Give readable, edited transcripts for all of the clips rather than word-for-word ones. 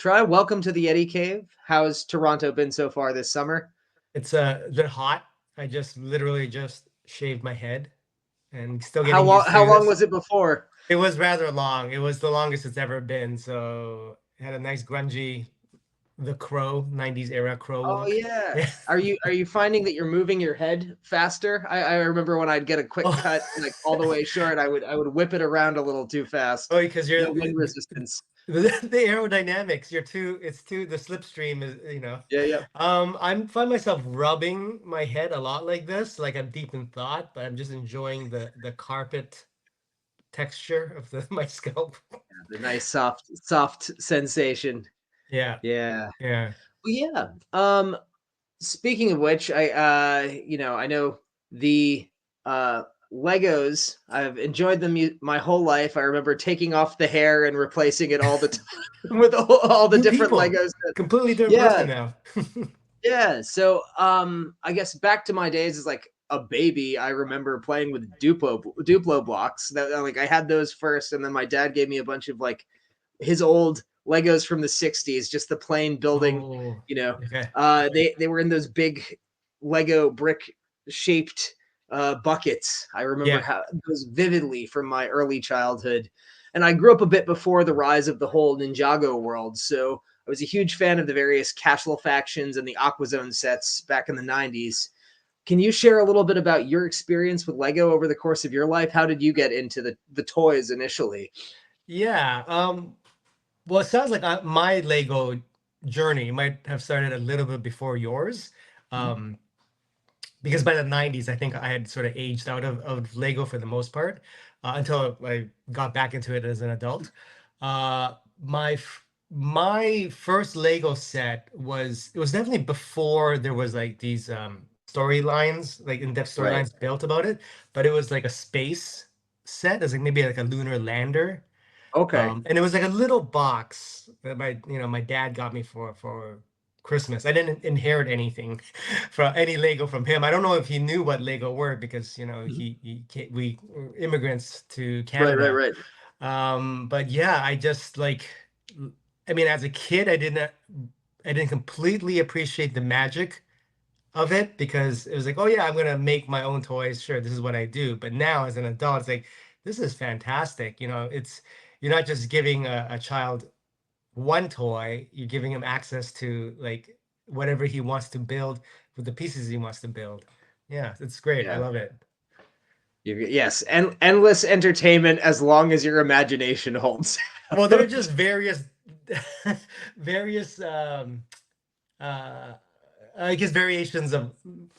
Try, welcome to the Yeti Cave. How's Toronto been so far this summer? It's been hot. I just literally just shaved my head and still How getting long used how to long this. was it before? It was rather long. It was the longest it's ever been. So it had a nice grungy, the Crow, 90s era Crow Oh look. yeah. Yeah. Are you finding that you're moving your head faster? I remember when I'd get a quick Oh, cut, like all the way short, I would whip it around a little too fast. oh, because you're No wind resistance. the aerodynamics. It's too the slipstream is. Yeah, yeah. I'm find myself rubbing my head a lot like this, like I'm deep in thought, but I'm just enjoying the carpet texture of my scalp. The nice soft sensation. Yeah, Yeah. yeah. Well, yeah. Speaking of which, I know the uh Legos. I've enjoyed them my whole life. I remember taking off the hair and replacing it all the time with all the New different people, Legos. completely different Yeah, person now. yeah. So, I guess back to my days as like a baby, I remember playing with Duplo blocks. Like I had those first, and then my dad gave me a bunch of like his old Legos from the 60s, just the plain building, Oh, you know. okay. They were in those big Lego brick shaped buckets. I remember Yeah, how those vividly from my early childhood. And I grew up a bit before the rise of the whole Ninjago world. So I was a huge fan of the various Castle factions and the Aquazone sets back in the 90s. Can you share a little bit about your experience with Lego over the course of your life? How did you get into the toys initially? yeah. Well, it sounds like my Lego journey might have started a little bit before yours. Um, because by the 90s, I think I had sort of aged out of Lego for the most part, until I got back into it as an adult. My first Lego set was definitely before there was like these storylines, like in-depth Right. storylines built about it, but it was like a space set. It was like maybe like a lunar lander. Okay. And it was like a little box that my dad got me for Christmas. I didn't inherit anything from any Lego from him. I don't know if he knew what Lego were because Mhm. we were immigrants to Right, right, Canada. right. But yeah, I just like, I mean, as a kid, I didn't completely appreciate the magic of it because it was like, oh yeah, I'm gonna make my own toys. Sure, this is what I do. But now as an adult, it's like, this is fantastic. You're not just giving a child one toy, you're giving him access to like whatever he wants to build with the pieces he wants to build. Yeah, it's great. I Yeah. love it. Yes, and endless entertainment as long as your imagination holds Well, there are out. just various uh I guess variations of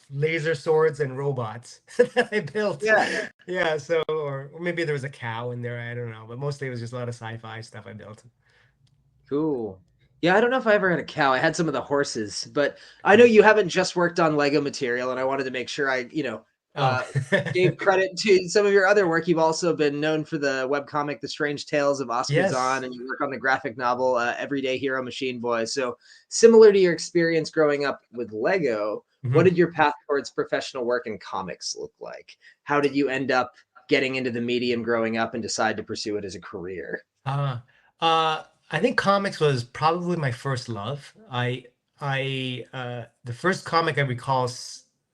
laser swords and robots that I built. Yeah, Yeah, so or maybe there was a cow in there, I don't know, but mostly it was just a lot of sci-fi stuff I built. cool. Yeah, I don't know if I ever had a cow. I had some of the horses, but I know you haven't just worked on Lego material, and I wanted to make sure Oh. uh, gave credit to some of your other work. You've also been known for the webcomic The Strange Tales of Oscar Yes. Zahn, and you work on the graphic novel Everyday Hero Machine Boy. So, similar to your experience growing up with Lego, what Mhm. did your path towards professional work in comics look like? How did you end up getting into the medium growing up and decide to pursue it as a career? Uh, I think comics was probably my first love. The first comic I recall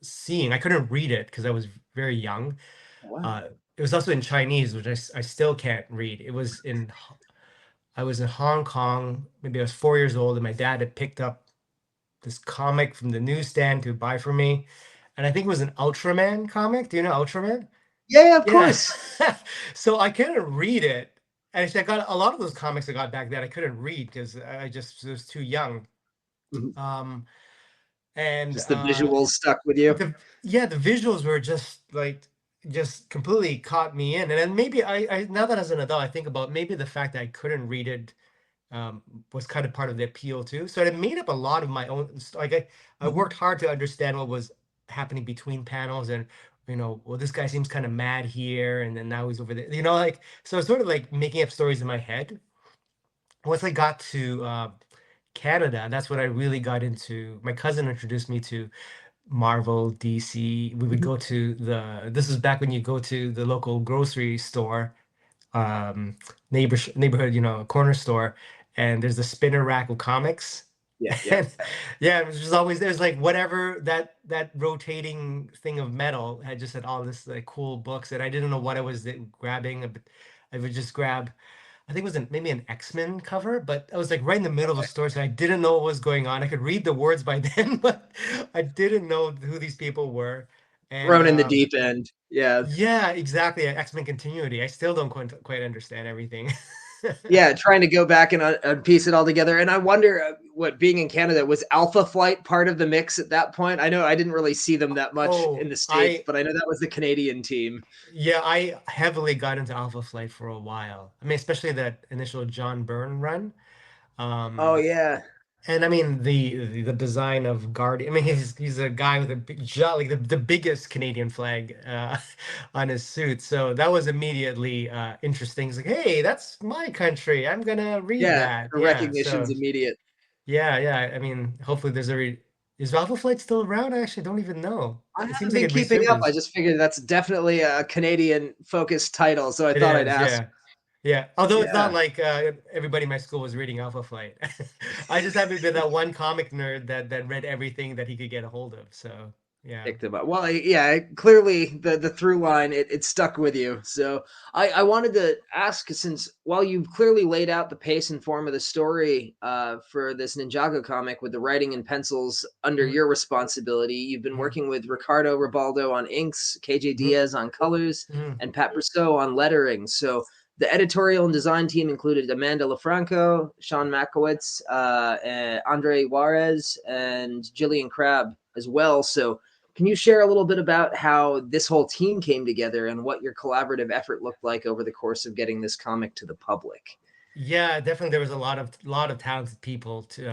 seeing, I couldn't read it because I was very young. Wow. Uh, it was also in Chinese, which I still can't read. I was in Hong Kong, maybe I was 4 years old, and my dad had picked up this comic from the newsstand to buy for me. And I think it was an Ultraman comic. Do you know Ultraman? Yeah, of Yeah. course. So I couldn't read it. And actually, I got a lot of those comics I got back then. I couldn't read because I just was too young. Mhm. Um, and Just the visuals stuck with you? the yeah, the visuals were just completely caught me in. And then maybe I now that as an adult, I think about maybe the fact that I couldn't read it um, was kind of part of the appeal too. So it made up a lot of my own. Like I Mhm. worked hard to understand what was happening between panels, and well, this guy seems kind of mad here, and then now he's over there. Like so, it's sort of like making up stories in my head. Once I got to Canada, that's what I really got into. My cousin introduced me to Marvel, DC. We would Mhm. go to this is back when you go to the local grocery store, um, neighborhood, corner store, and there's a spinner rack of comics. Yeah, yeah. And yeah, it was just always there's like whatever that rotating thing of metal had all this like cool books, and I didn't know what I was grabbing. But I would just grab, I think it was maybe an X-Men cover, but I was like right in the middle of the store, so I didn't know what was going on. I could read the words by then, but I didn't know who these people were. And Thrown in the deep end. Yeah. yeah, exactly. X-Men continuity. I still don't quite understand everything. Yeah, trying to go back and piece it all together. And I wonder what being in Canada was Alpha Flight part of the mix at that point. I know I didn't really see them that much in Oh, the States, I but I know that was the Canadian team. yeah, I heavily got into Alpha Flight for a while. I mean, especially that initial John Byrne run. Oh Um, yeah. And I mean the design of Guardian. I mean he's a guy with a big jaw, like the biggest Canadian flag on his suit. So that was immediately interesting. It's like, hey, that's my country. I'm gonna read Yeah, that. the Yeah. recognition's So immediate. yeah. I mean, hopefully is Alpha Flight still around? I actually don't even know. I It haven't seems like been it keeping up. I resurfaced. just figured that's definitely a Canadian focused title, so I It thought I'd is, ask. yeah. Yeah. Although it's not Yeah, like everybody in my school was reading Alpha Flight. I just happened to be that one comic nerd that read everything that he could get a hold of. So yeah. picked him up. Well, yeah, clearly the through line it stuck with you. So I wanted to ask, since while you've clearly laid out the pace and form of the story for this Ninjago comic with the writing and pencils under Mhm, your responsibility, you've been mhm, working with Ricardo Ribaldo on inks, KJ mhm, Diaz on colors, mhm, and Pat Brousseau on lettering. So the editorial and design team included Amanda LaFranco, Sean Makowitz, and Andre Juarez, and Jillian Crabb as well. So can you share a little bit about how this whole team came together and what your collaborative effort looked like over the course of getting this comic to the public? yeah, definitely there was a lot of talented people to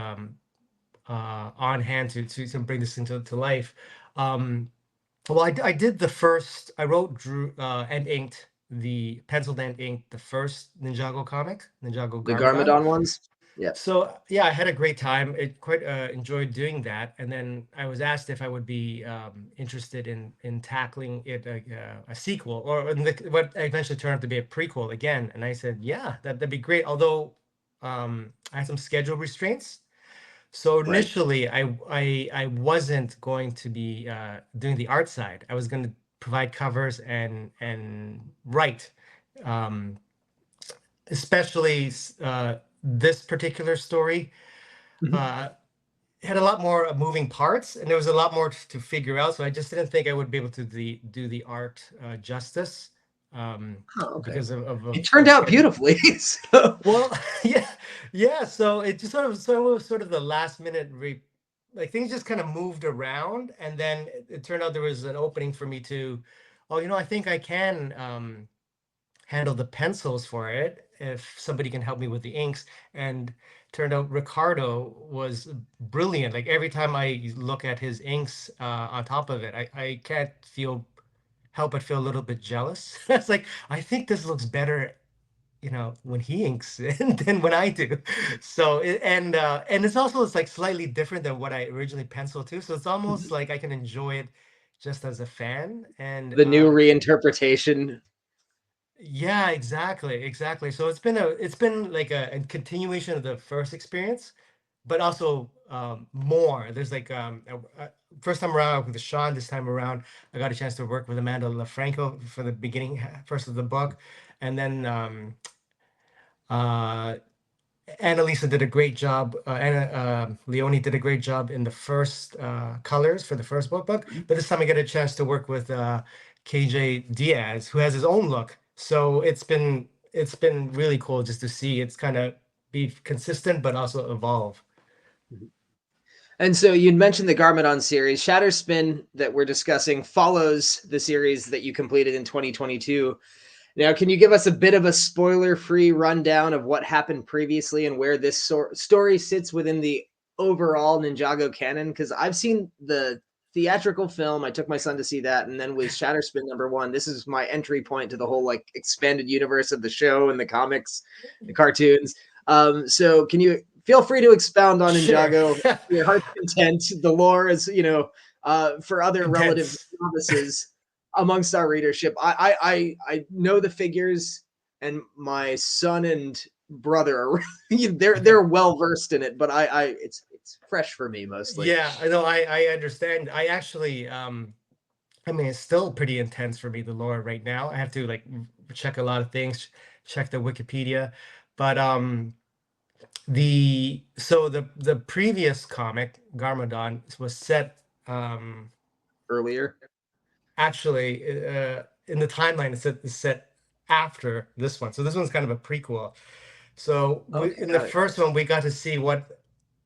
on hand to bring this into to life. Um, well, I did the first. I wrote, drew, and inked the penciled and inked the first Ninjago comic, Ninjago The Garmadon. Garmadon ones? Yeah. So yeah, I had a great time. It quite enjoyed doing that. And then I was asked if I would be interested in tackling it a sequel, or what eventually turned out to be a prequel again. And I said, yeah, that'd be great. Although I had some schedule restraints. So Right. initially, I wasn't going to be doing the art side. I was going to provide covers and write. Um, Especially this particular story Mhm. uh, had a lot more moving parts, and there was a lot more to figure out. So I just didn't think I would be able to do the art justice um, Oh, okay. because It turned of out schedule. beautifully. So, Well, yeah, yeah. So it just sort of the last minute like things just kind of moved around, and then it turned out there was an opening for me to, oh, I think I can. Handle the pencils for it if somebody can help me with the inks. And turned out Ricardo was brilliant. Like every time I look at his inks on top of it, I can't help but feel a little bit jealous. It's like, I think this looks better, when he inks it than when I do. So and it's like slightly different than what I originally penciled to. So it's almost like I can enjoy it just as a fan. And the new reinterpretation. yeah, exactly. So it's been like a continuation of the first experience, but also more. There's like first time around with Sean, this time around I got a chance to work with Amanda LaFranco for the beginning first of the book, and then uh Annalisa did a great job. Anna Leone did a great job in the first colors for the first book. But this time I get a chance to work with KJ Diaz, who has his own look. So it's been really cool just to see it's kind of be consistent but also evolve. And so you mentioned the Garmadon series. Shatterspin that we're discussing follows the series that you completed in 2022. Now, can you give us a bit of a spoiler-free rundown of what happened previously and where this story sits within the overall Ninjago canon? Because I've seen the theatrical film. I took my son to see that, and then with Shatterspin #1, this is my entry point to the whole like expanded universe of the show and the comics, the cartoons. So, can you feel free to expound on Sure. Ninjago? Your heart's content. The lore is, For other relative Intense. novices amongst our readership, I know the figures, and my son and brother are they're well versed in it, but I it's fresh for me mostly. Yeah, I know. I understand. I actually I mean, it's still pretty intense for me, the lore right now. I have to like check a lot of things, check the Wikipedia. But the previous comic, Garmadon, was set Earlier. actually in the timeline it's set after this one. So this one's kind of a prequel. So Okay, in the got it. first one, we got to see what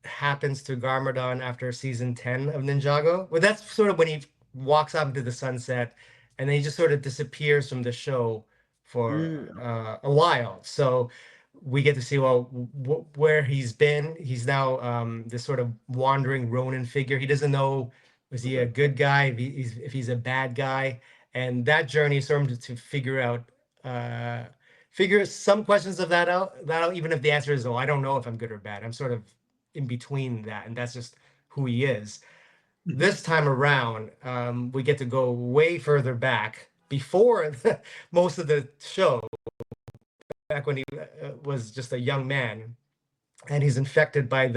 happens to Garmadon after season 10 of Ninjago. Well, that's sort of when he walks out into the sunset and then he just sort of disappears from the show for Mm, a while. So we get to see, well, where he's been. He's now this sort of wandering Ronin figure. He doesn't know, is he a okay. good guy, if he's a bad guy. And that journey is sort of to uh, figure some questions of that out, even if the answer is, oh, I don't know if I'm good or bad. I'm sort of in between that, and that's just who he is. Mhm. This time around, we get to go way further back before most of the show, back when he was just a young man, and he's infected by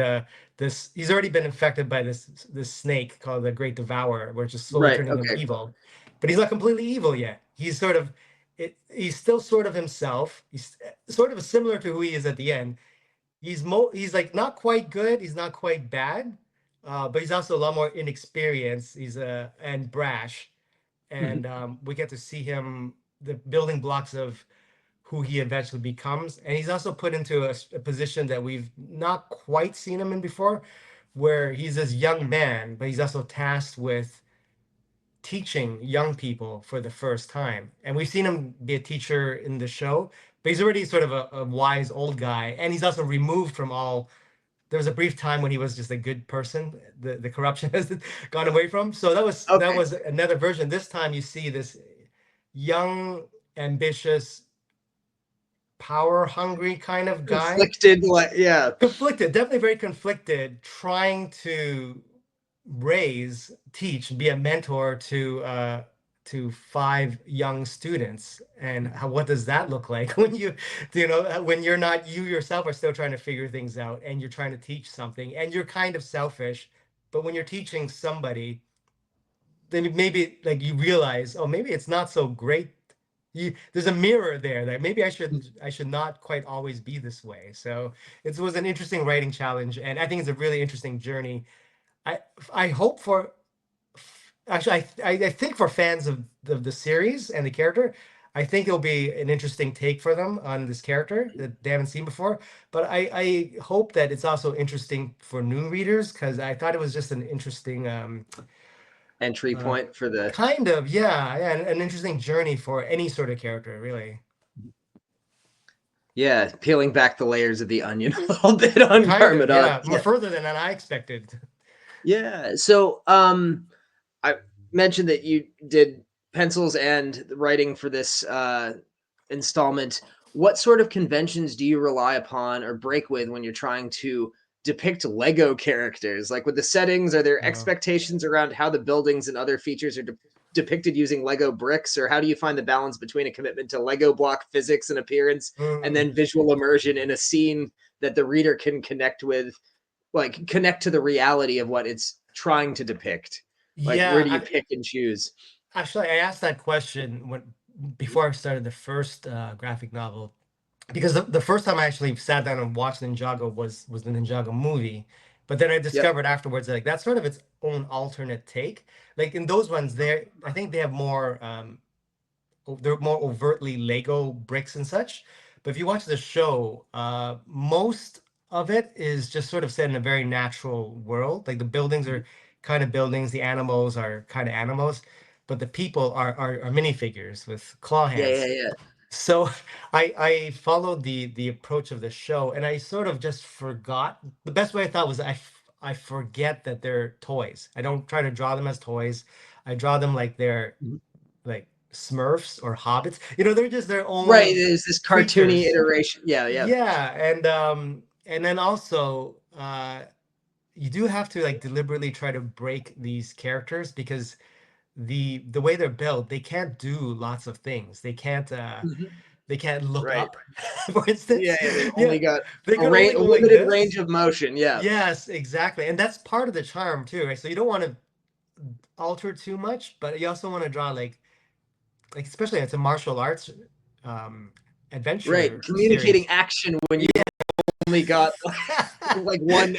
this. He's already been infected by this snake called the Great Devourer, which is slowly Right. turning him Okay. evil. But he's not completely evil yet. He's sort of he's still sort of himself. He's sort of similar to who he is at the end. He's like not quite good. He's not quite bad, but he's also a lot more inexperienced. He's and brash, Mhm. and we get to see him the building blocks of who he eventually becomes. And he's also put into a position that we've not quite seen him in before, where he's this young man, but he's also tasked with teaching young people for the first time. And we've seen him be a teacher in the show, but he's already sort of a wise old guy. And he's also removed from all. There was a brief time when he was just a good person. The corruption has gone away from. So that Okay. was another version. This time you see this young, ambitious, power hungry kind of guy, Conflicted, like yeah. conflicted, definitely very conflicted, trying to teach, be a mentor to five young students. And what does that look like when when you're not, you yourself are still trying to figure things out, and you're trying to teach something, and you're kind of selfish, but when you're teaching somebody, then maybe like you realize, oh, maybe it's not so great. There's a mirror there that maybe I should not quite always be this way. So it was an interesting writing challenge, and I think it's a really interesting journey. I I hope for actually I think for fans of the series and the character, I think it'll be an interesting take for them on this character that they haven't seen before. But I hope that it's also interesting for new readers, because I thought it was just an interesting Entry uh, point for the kind of, yeah, yeah, an interesting journey for any sort of character, really. yeah, peeling back the layers of the onion a little bit on Kind of, Garmadon. yeah, more further than I expected. Yeah. So, I mentioned that you did pencils and writing for this installment. What sort of conventions do you rely upon or break with when you're trying to depict Lego characters? Like with the settings, are there Uh, expectations around how the buildings and other features are depicted using Lego bricks, or how do you find the balance between a commitment to Lego block physics and appearance and mm, then visual immersion in a scene that the reader can connect with, like connect to the reality of what it's trying to depict? Like where yeah, do you pick and choose? actually, I asked that question before I started the first graphic novel, because the first time I actually sat down and watched Ninjago was the Ninjago movie. But then I Yep. discovered afterwards that, like, that's sort of its own alternate take. Like in those ones, I think they have more they're more overtly Lego bricks and such. But if you watch the show, most of it is just sort of set in a very natural world. Like the buildings are kind of buildings, the animals are kind of animals, but the people are minifigures with claw Yeah, yeah, hands. yeah. So I followed the approach of the show, and I sort of just forgot. The best way I thought was I forget that they're toys. I don't try to draw them as toys. I draw them like they're Mhm. like Smurfs or Hobbits. They're just their Right, own there's this cartoony creatures. iteration. Yeah, yeah. Yeah, and then also you do have to like deliberately try to break these characters because the way they're built, they can't do lots of things. Mhm. They can't look Right. up, for Yeah, instance. yeah, they've Yeah, only got they can only a go like limited this. range of motion. Yeah. Yes, exactly. And that's part of the charm too, right? So you don't want to alter too much, but you also want to draw like especially it's a martial arts um Right. adventure Communicating series. action when you only got like one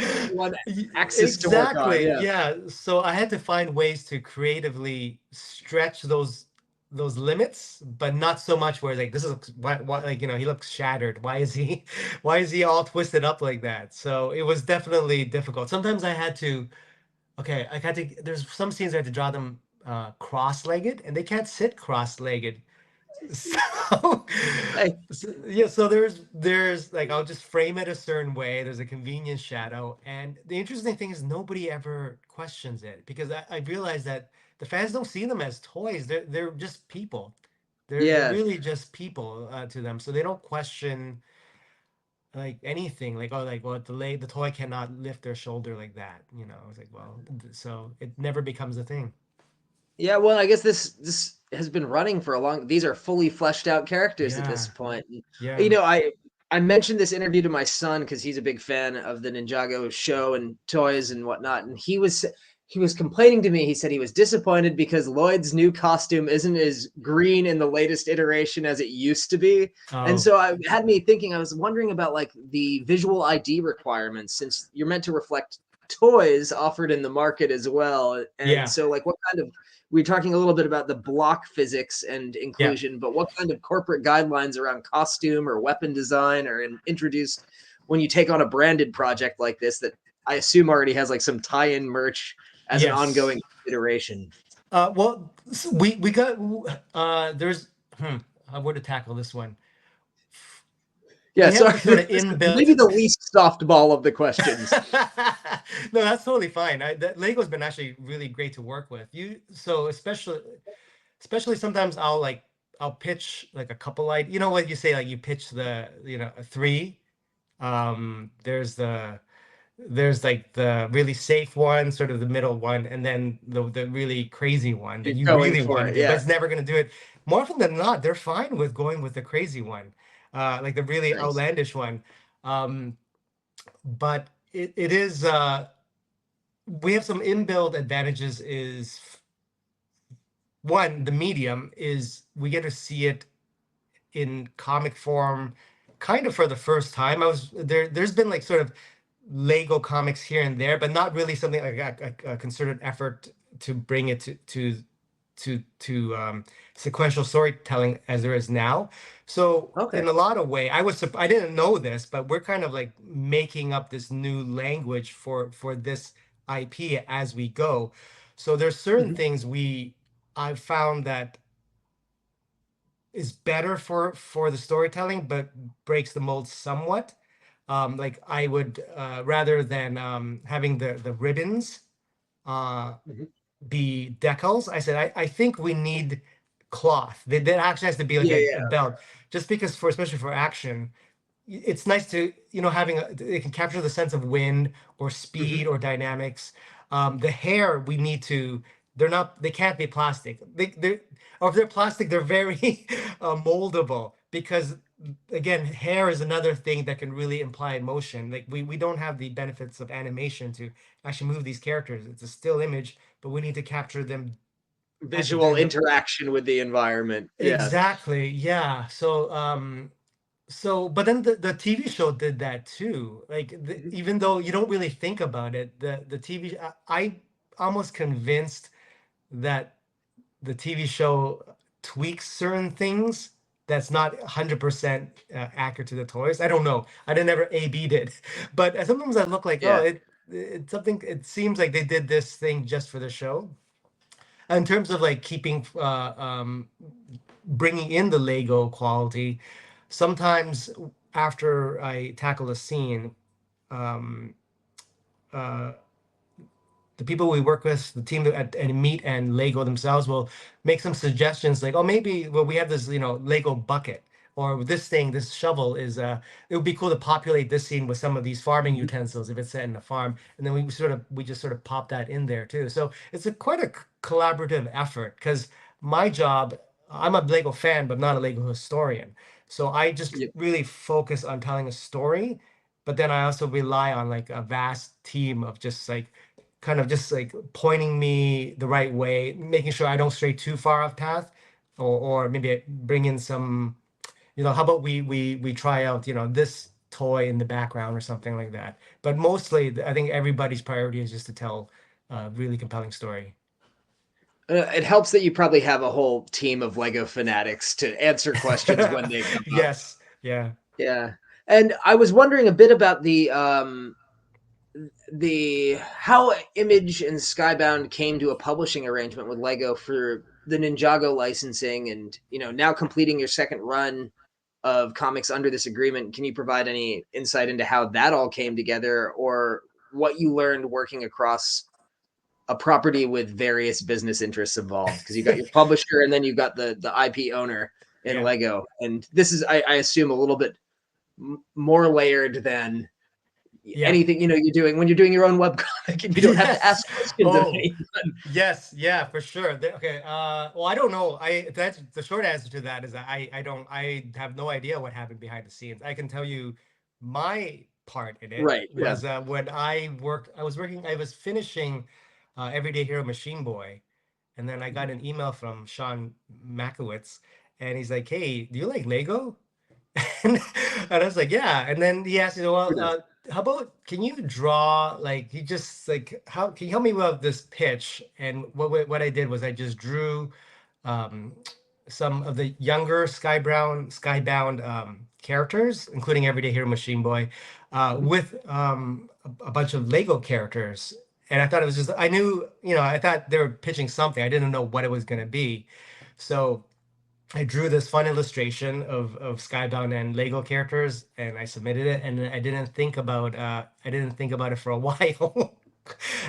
axis to work on. Exactly. Yeah. Yeah. So I had to find ways to creatively stretch those limits, but not so much where like this is why like he looks shattered. Why is he why is he all twisted up like that? So it was definitely difficult. Sometimes I had to I had to there's some scenes I had to draw them cross-legged and they can't sit cross-legged. So, Hey, yeah, so there's like I'll just frame it a certain way. There's a convenient shadow, and the interesting thing is nobody ever questions it because I realized that the fans don't see them as toys. They're just people. They're yeah. really just people to them, so they don't question like anything. Like oh, like well, the toy cannot lift their shoulder like that. I was like, well, so it never becomes a thing. Yeah, well, I guess this has been running for a long. These are fully fleshed out characters at this Yeah, point. And, yeah, you know, I mentioned this interview to my son because he's a big fan of the Ninjago show and toys and whatnot, and he was complaining to me. He said he was disappointed because Lloyd's new costume isn't as green in the latest iteration as it used to be, and oh, so I had me thinking. I was wondering about like the visual ID requirements since you're meant to reflect toys offered in the market as well, and yeah, so like what kind of we're talking a little bit about the block physics and yeah. inclusion, but what kind of corporate guidelines around costume or weapon design are introduced when you take on a branded project like this that I assume already has like some tie-in merch as an Yes. ongoing iteration? Well, we got there's how would to tackle this one. Yeah, We have sorry, the sort of this is maybe inbuilt. the least softball of the questions. No, that's totally fine. Lego's been actually really great to work with. So especially sometimes I'll pitch like a couple like what you say like you pitch a three. There's like the really safe one, sort of the middle one, and then the really crazy one that You're you going really for want to it, do, but yeah. it's never going to do it. More often than not, they're fine with going with the crazy one, like the really Nice. outlandish one. Um, but it is we have some inbuilt advantages. Is one, the medium is we get to see it in comic form kind of for the first time. There's been like sort of Lego comics here and there, but not really something like a concerted effort to bring it to sequential storytelling as there is now. So Okay. in a lot of way, I didn't know this, but we're kind of like making up this new language for this IP as we go. So there's certain Mhm. things I've found that is better for the storytelling, but breaks the mold somewhat. Like I would rather than having the ribbons Mhm. be decals, I said I think we need cloth. That actually has to be like Yeah, a yeah. belt, just because for especially for action, it's nice to having it can capture the sense of wind or speed Mhm. or dynamics. The hair we need to they can't be plastic. Or if they're plastic, they're very moldable because again, hair is another thing that can really imply emotion. Like we don't have the benefits of animation to actually move these characters. It's a still image, but we need to capture them at the Visual very interaction with the environment. Yeah. exactly. Yeah. So, but then the TV show did that too. Like, Mhm. even though you don't really think about it, the TV, I almost convinced that the TV show tweaks certain things that's not 100% accurate to the toys. I don't know. I didn't ever A/B'd it, but sometimes I look like, oh, Yeah. it's something. It seems like they did this thing just for the show. In terms of like keeping bringing in the Lego quality, sometimes after I tackle a scene, um, uh, the people we work with, the team at Meet and Lego themselves will make some suggestions like, oh, maybe well we have this Lego bucket or this thing, this shovel is it would be cool to populate this scene with some of these farming Mhm. utensils if it's set in a farm, and then we just sort of pop that in there too. So it's a quite a collaborative effort because my job, I'm a Lego fan, but not a Lego historian. So I just Yep. really focus on telling a story, but then I also rely on like a vast team of just like kind of just like pointing me the right way, making sure I don't stray too far off path, or maybe bring in some, how about we try out, this toy in the background or something like that. But mostly, I think everybody's priority is just to tell a really compelling story. It helps that you probably have a whole team of Lego fanatics to answer questions when they come up. Yes, yeah. Yeah. And I was wondering a bit about the how Image and Skybound came to a publishing arrangement with Lego for the Ninjago licensing, and now completing your second run of comics under this agreement. Can you provide any insight into how that all came together, or what you learned working across a property with various business interests involved? Because you got your publisher and then you got the IP owner in Yeah. Lego, and this is, I assume, a little bit more layered than Yeah. anything you're doing when you're doing your own webcomic, and you don't have to Yes. ask questions of Oh, anyone. yes. Yeah, for sure. Okay. Well, I don't know. That's the short answer to that is that I have no idea what happened behind the scenes. I can tell you my part in it Right. Yeah. was when I was finishing Everyday Hero Machine Boy, and then I got an email from Sean Makowitz, and he's like, "Hey, do you like Lego?" And, I was like, yeah. And then he asked me, well, Sure. how about can you draw like he just like how can you help me with this pitch? And what I did was I just drew um, some of the younger Skybound characters, including Everyday Hero Machine Boy, Mhm. with a bunch of Lego characters. And I thought it was just I knew, I thought they were pitching something. I didn't know what it was going to be. So I drew this fun illustration of Skybound and Lego characters, and I submitted it. And I didn't think about it for a while.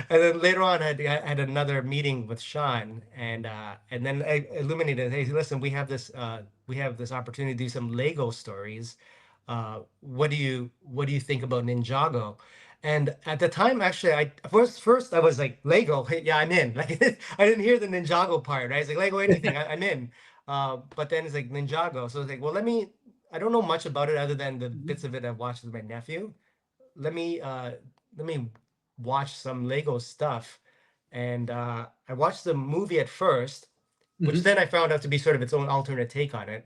And then later on, I had another meeting with Sean, and then I illuminated, hey, listen, we have this opportunity to do some Lego stories. What do you think about Ninjago? And at the time, actually, I first I was like Lego, hey, yeah, I'm in. Like I didn't hear the Ninjago part. Right? I was like Lego anything, I'm in. But then it's like Ninjago. So it's like, well, I don't know much about it other than the Mhm. bits of it I've watched with my nephew. Let me, uh, let me watch some Lego stuff. And I watched the movie at first, which Mhm. then I found out to be sort of its own alternate take on it.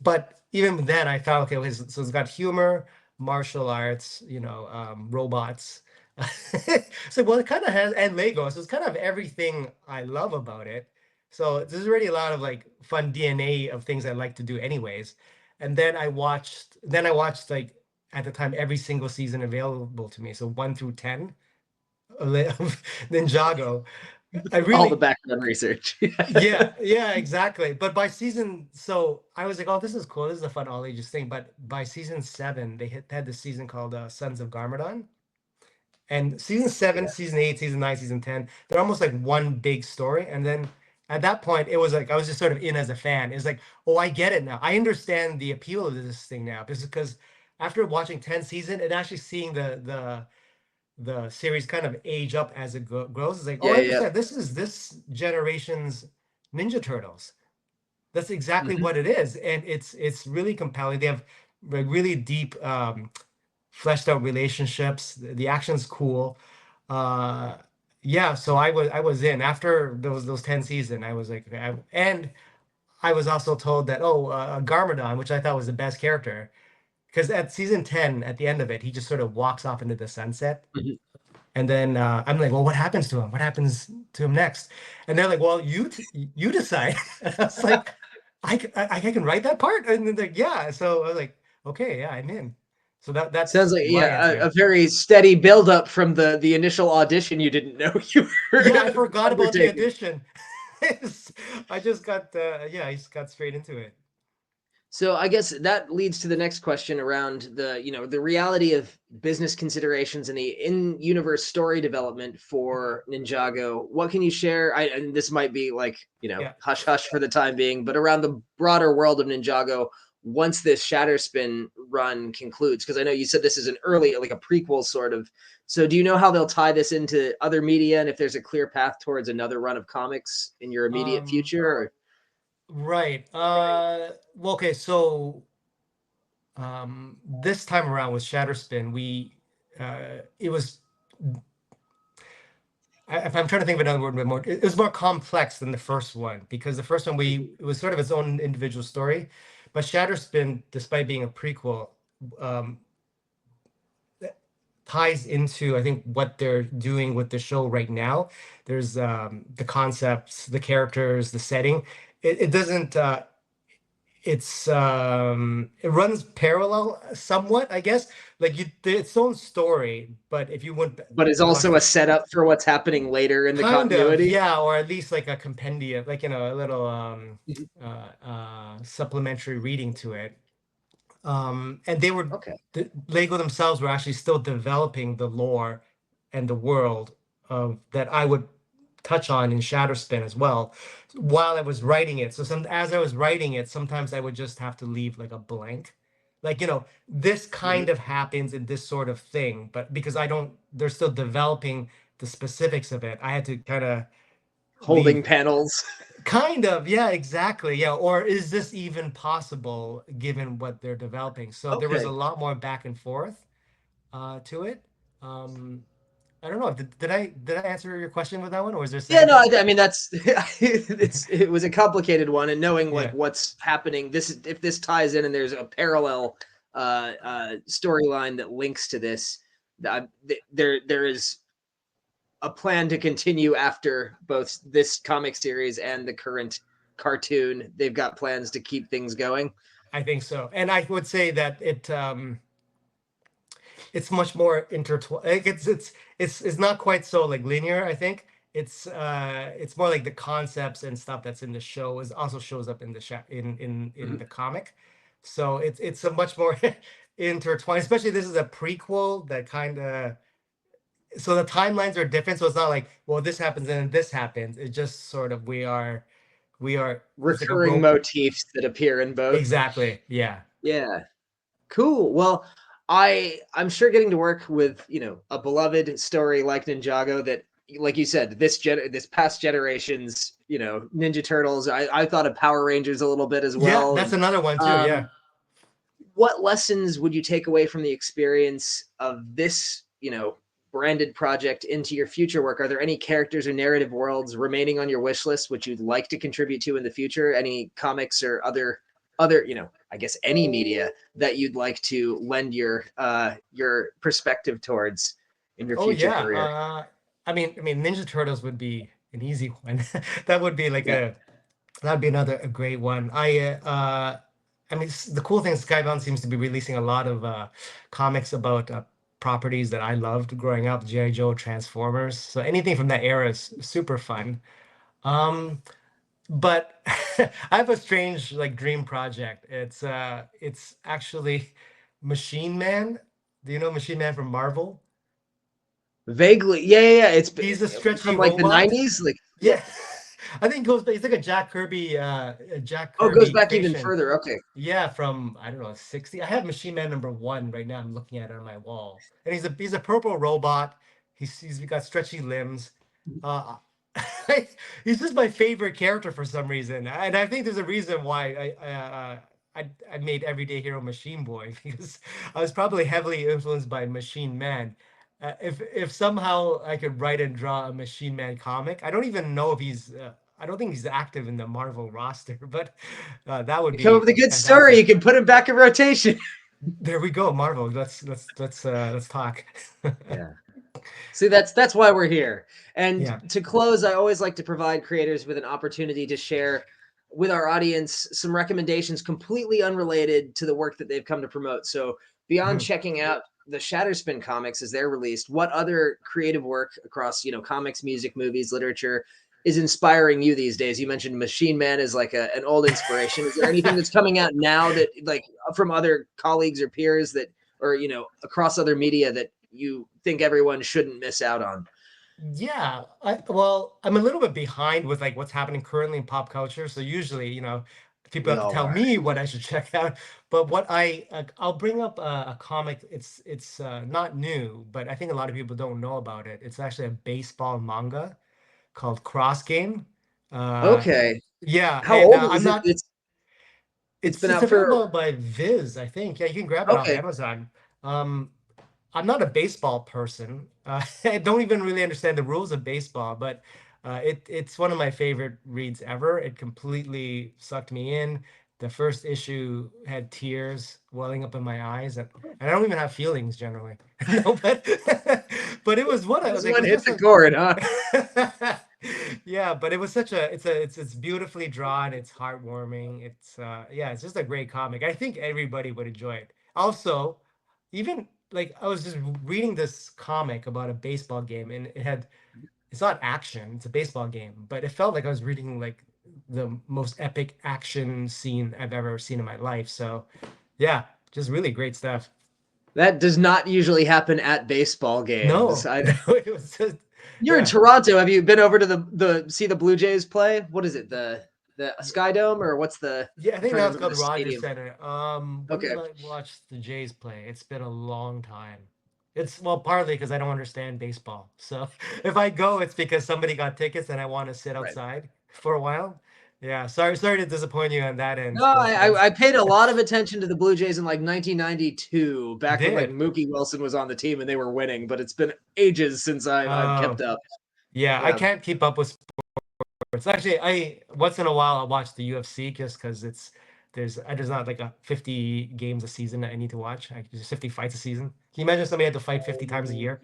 But even then, I found okay, so it's got humor, martial arts, robots. So well, it kind of has and Lego, so it's kind of everything I love about it. So there's already a lot of like fun DNA of things I like to do, anyways. And then I watched like at the time every single season available to me, so 1 through 10 of Ninjago. I All the really background research. yeah, yeah, exactly. But by season, so I was like, oh, this is cool. This is a fun all ages thing. But by season seven, had this season called Sons of Garmadon. And season seven, Yeah. season eight, season nine, season 10, they're almost like one big story. And then at that point, it was like I was just sort of in as a fan. It's like, oh, I get it now. I understand the appeal of this thing now. Because after watching 10 season and actually seeing the series kind of age up as it grows. It's like, oh, Yeah. I Yeah. understand. This is this generation's Ninja Turtles. That's exactly Mhm. what it is, and it's really compelling. They have like really deep, fleshed out relationships. The action's cool. Uh, yeah, so I was in after those 10 season. I was like, okay, and I was also told that Garmadon, which I thought was the best character, because at season 10, at the end of it, he just sort of walks off into the sunset. Mhm. And then I'm like, well, what happens to him? What happens to him next? And they're like, well, you decide. And I was like, I can write that part. And then like, yeah. So I was like, okay, yeah, I'm in. So Sounds that's like, my yeah, answer. a very steady buildup from the initial audition you didn't know you were Yeah, I forgot about the undertaking. audition. I just got I just got straight into it. So I guess that leads to the next question around the reality of business considerations and the in-universe story development Mhm. for Ninjago. What can you share? And this might be like, Yeah. hush hush for the time being, but around the broader world of Ninjago, once this Shatterspin run concludes? Because I know you said this is an early, like a prequel sort of. So do you know how they'll tie this into other media, and if there's a clear path towards another run of comics in your immediate future? Or... Right. Well, okay, so this time around with Shatterspin, it was, if I'm trying to think of another word, but more, it was more complex than the first one, because the first one it was sort of its own individual story, but Shatterspin, despite being a prequel, um, ties into, I think, what they're doing with the show right now. There's the concepts, the characters, the setting. It doesn't. It runs parallel somewhat, I guess. Like its own story, but if you went but it's to watch, also a setup for what's happening later in the kind of, continuity. yeah, or at least like a compendium, like a little Mhm. supplementary reading to it. And they were Okay. Lego themselves were actually still developing the lore and the world of that I would touch on in Shatterspin as well while I was writing it. So as I was writing it, sometimes I would just have to leave like a blank. Like, this Mhm. kind of happens in this sort of thing, but because they're still developing the specifics of it, I had to kind of Holding leave. panels. Kind of, yeah, exactly. Yeah. Or is this even possible given what they're developing? So there was a Okay. lot more back and forth to it. Um, I don't know. Did I answer your question with that one, or was there a Yeah, second no, part? I mean that's it was a complicated one, and knowing like Yeah. what's happening, this if this ties in and there's a parallel storyline that links to this, there is a plan to continue after both this comic series and the current cartoon. They've got plans to keep things going. I think so. And I would say that it's much more intertwined. Like it's not quite so like linear, I think. It's more like the concepts and stuff that's in the show is also shows up in the in Mhm. the comic. So it's a much more intertwined, especially this is a prequel that kind of, so the timelines are different. So it's not like, well, this happens and then this happens. It's just sort of we are it's like a Recurring rope. motifs that appear in both. Exactly. Yeah. Yeah. Cool. Well, I'm sure getting to work with, a beloved story like Ninjago that, like you said, this past generation's, Ninja Turtles. I thought of Power Rangers a little bit as Yeah, well. that's And another one too. Yeah. um what lessons would you take away from the experience of this, branded project into your future work? Are there any characters or narrative worlds remaining on your wish list which you'd like to contribute to in the future? Any comics or other, I guess any media that you'd like to lend your perspective towards in your Oh future yeah. career? I mean, Ninja Turtles would be an easy one. That would be like Yeah. that'd be another a great one. I mean, the cool thing is Skybound seems to be releasing a lot of comics about properties that I loved growing up, G.I. Joe, Transformers. So anything from that era is super fun. Um, but I have a strange like dream project. It's actually Machine Man. Do you know Machine Man from Marvel? Vaguely. Yeah, yeah, yeah. It's He's a stretchy from like the robot. 90s. Like, yeah. Yeah, I think it's like a Jack Oh, it goes Kirby back even creation. further. Okay. Yeah, from I don't know 60. I have Machine Man #1 right now. I'm looking at it on my wall, and he's a purple robot. He's got stretchy limbs. Uh, he's just my favorite character for some reason, and I think there's a reason why I made Everyday Hero Machine Boy because I was probably heavily influenced by Machine Man. If somehow I could write and draw a Machine Man comic, I don't even know if I don't think he's active in the Marvel roster, but that would You come up be with a good story, fantastic. you can put him back in rotation. There we go, Marvel. Let's talk. Yeah. See, that's why we're here. And Yeah. to close, I always like to provide creators with an opportunity to share with our audience some recommendations completely unrelated to the work that they've come to promote. So, beyond Mhm. checking out the Shatterspin comics as they're released, what other creative work across, comics, music, movies, literature is inspiring you these days? You mentioned Machine Man is like an old inspiration. Is there anything that's coming out now that like from other colleagues or peers that or across other media that you think everyone shouldn't miss out on? Yeah, well, I'm a little bit behind with like what's happening currently in pop culture. So usually, people We have to all tell are. me what I should check out. But I'll bring up a comic. It's not new, but I think a lot of people don't know about it. It's actually a baseball manga called Cross Game. Uh, Okay. yeah, How and old I'm is it? not. It's been It's out for available by Viz, I think. Yeah, you can grab it off okay. Amazon. Um, I'm not a baseball person. I don't even really understand the rules of baseball, but it's one of my favorite reads ever. It completely sucked me in. The first issue had tears welling up in my eyes, and I don't even have feelings generally. No, but it was what I This was like. It one was hit just the a chord, huh? yeah, but it was such a it's beautifully drawn, it's heartwarming, it's yeah, it's just a great comic. I think everybody would enjoy it. Also, even like I was just reading this comic about a baseball game, and it's not action, it's a baseball game, but it felt like I was reading like the most epic action scene I've ever seen in my life. So yeah, just really great stuff. That does not usually happen at baseball games. No, no, it was just You're in yeah. Toronto. Have you been over to the see the Blue Jays play? What is it? The Skydome or what's the? Yeah, I I'm think trying to now it's remember called the Rogers stadium. Center. When Okay, did I watch the Jays play? It's been a long time. It's well, partly because I don't understand baseball. So if I go, it's because somebody got tickets and I want to sit right. outside for a while. Yeah, sorry to disappoint you on that No, end. But I paid a lot of attention to the Blue Jays in like 1992, you back when like did. Mookie Wilson was on the team and they were winning. But it's been ages since I've kept Oh, up. yeah, I Yeah, can't keep up with sports. Actually, I once in a while I watch the UFC just because there's not like a 50 games a season that I need to watch. There's 50 fights a season. Can you imagine somebody had to fight 50 times a year?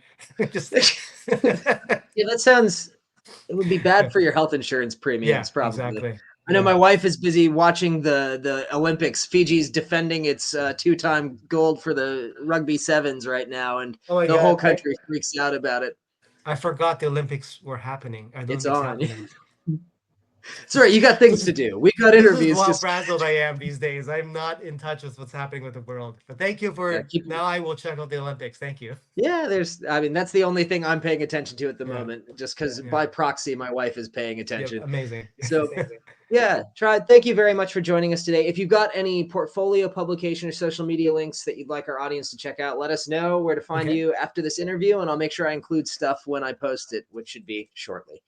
Just yeah, that sounds. It would be bad yeah, for your health insurance yeah, premiums, probably. exactly. I know Yeah. my wife is busy watching the Olympics. Fiji's defending its two-time gold for the rugby sevens right now, and Oh my the whole God, country freaks out about it. I forgot the Olympics were happening. The It's Olympics on. happening. Sorry, you got things to do. We got This is interviews. how Just frazzled I am these days. I'm not in touch with what's happening with the world. But thank you yeah, for keep. now. I will check out the Olympics. Thank you. Yeah, there's. I mean, that's the only thing I'm paying attention to at the Yeah, moment, just because yeah, by proxy, my wife is paying yeah. attention. Amazing. So yeah, try. Thank you very much for joining us today. If you've got any portfolio publication or social media links that you'd like our audience to check out, let us know where to find Okay. you after this interview, and I'll make sure I include stuff when I post it, which should be shortly.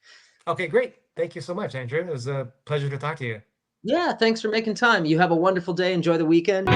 Okay, great. Thank you so much, Andrew. It was a pleasure to talk to you. Yeah, thanks for making time. You have a wonderful day. Enjoy the weekend.